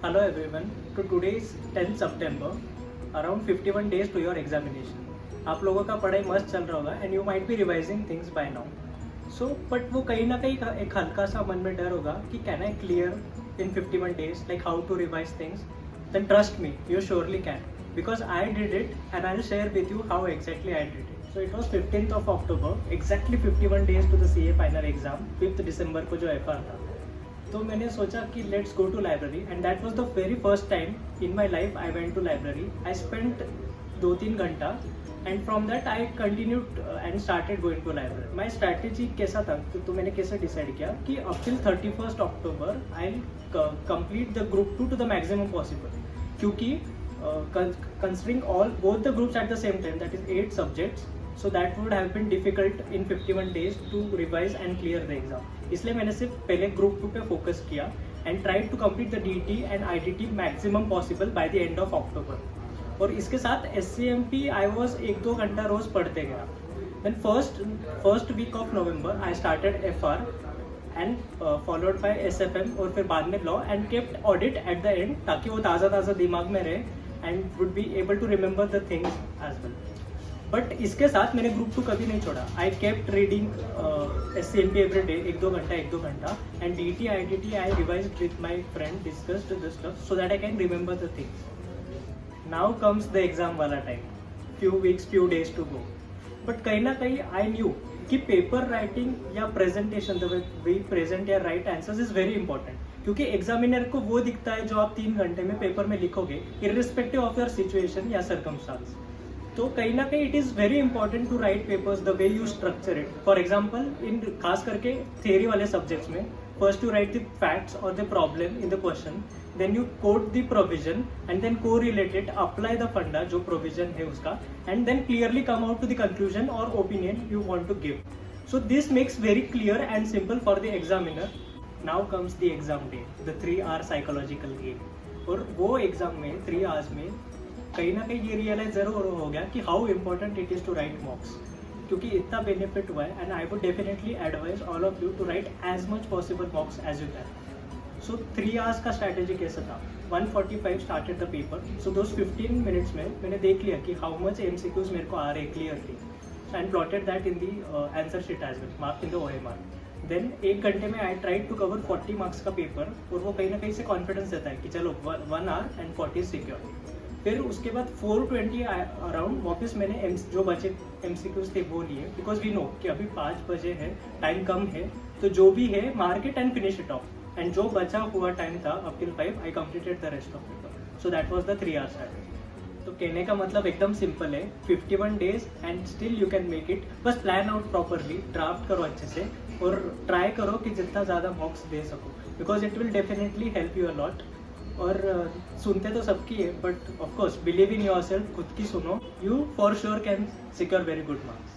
Hello everyone. To today's 10th September, around 51 days to your examination. आप लोगों का पढ़ाई मस्त चल रहा होगा and you might be revising things by now. So, but वो कहीं ना कहीं एक हल्का सा मन में डर होगा कि can I clear in 51 days, like how to revise things? Then trust me, you surely can. Because I did it and I'll share with you how exactly I did it. So it was 15th of October, exactly 51 days to the CA final exam, 5th December को जो FR था. तो मैंने सोचा कि let's go to library and that was the very first time in my life I went to library. I spent 2-3 घंटा and from that I continued and started going to library. My strategy कैसा था तो मैंने कैसे decide किया कि up till 31st October I complete the group 2 to the maximum possible, क्योंकि considering all both the groups at the same time, that is 8 subjects, so that would have been difficult in 51 days to revise and clear the exam. इसलिए मैंने सिर्फ पहले group 2 पे focus किया and tried to complete the DT and IDT maximum possible by the end of October. और इसके साथ SCMP I was 1-2 घंटा रोज पढ़ते गया. Then first week of November I started FR and followed by SFM और फिर बाद में law and kept audit at the end, ताकि वो ताज़ा दिमाग में रहे and would be able to remember the things as well. But इसके साथ मैंने ग्रुप 2 कभी नहीं छोड़ा. I kept reading SCMP every day, 1-2 घंटा and DT IDT I revised with my friend, discussed the stuff so that I can remember the things. Now comes the exam वाला time, few days to go. But कहीं ना कहीं I knew कि paper writing या presentation, the way present या write answers is very important, क्योंकि examiner को वो दिखता है जो आप 3 घंटे में पेपर में लिखोगे, इर्रिस्पेक्टिव ऑफ योर सिचुएशन या सर्कमस्टांस. तो कहीं ना कहीं it is very important to write papers the way you structure it. For example in खास करके थियरी वाले सब्जेक्ट्स में, first you write the facts और the problem in the question, then you quote the provision and then को related apply the funda जो provision है उसका, and then clearly come out to the conclusion और opinion you want to give. So this makes very clear and simple for the examiner. Now comes the exam day, the 3 hour psychological game. और वो exam में 3 hours में कहीं ना कहीं ये realise जरूर हो गया कि how important it is to write mocks, क्योंकि इतना बेनिफिट हुआ है. And I would definitely advise all of you to write as much possible mocks as you can. So 3 hours का स्ट्रैटेजी कैसा था? 1:45 started the paper. So those 15 minutes में मैंने देख लिया कि हाउ मच MCQs मेरे को आ रहे clearly, and plotted that in the answer sheet as well, mark in the OMR. Then 1 घंटे में I tried to cover 40 marks का पेपर, और वो कहीं ना कहीं से कॉन्फिडेंस देता है कि चलो 1 hour and 40 सिक्योर. फिर उसके बाद 4:20 अराउंड वापस मैंने जो बचे MCQs थे वो लिए, बिकॉज वी नो कि अभी 5 बजे है, टाइम कम है, तो जो भी है market and finish it of. And जो बचा हुआ टाइम था up till 5 I completed the rest of paper. So that was the 3 hour strategy. तो कहने का मतलब एकदम सिंपल है, 51 days and still you can make it. बस प्लान आउट प्रॉपरली, ड्राफ्ट करो अच्छे से और ट्राई करो कि जितना ज़्यादा मॉक्स दे सको, because it will definitely help you a lot. और सुनते तो सबकी है, but of course believe in your self, खुद की सुनो, you for sure can secure very good marks.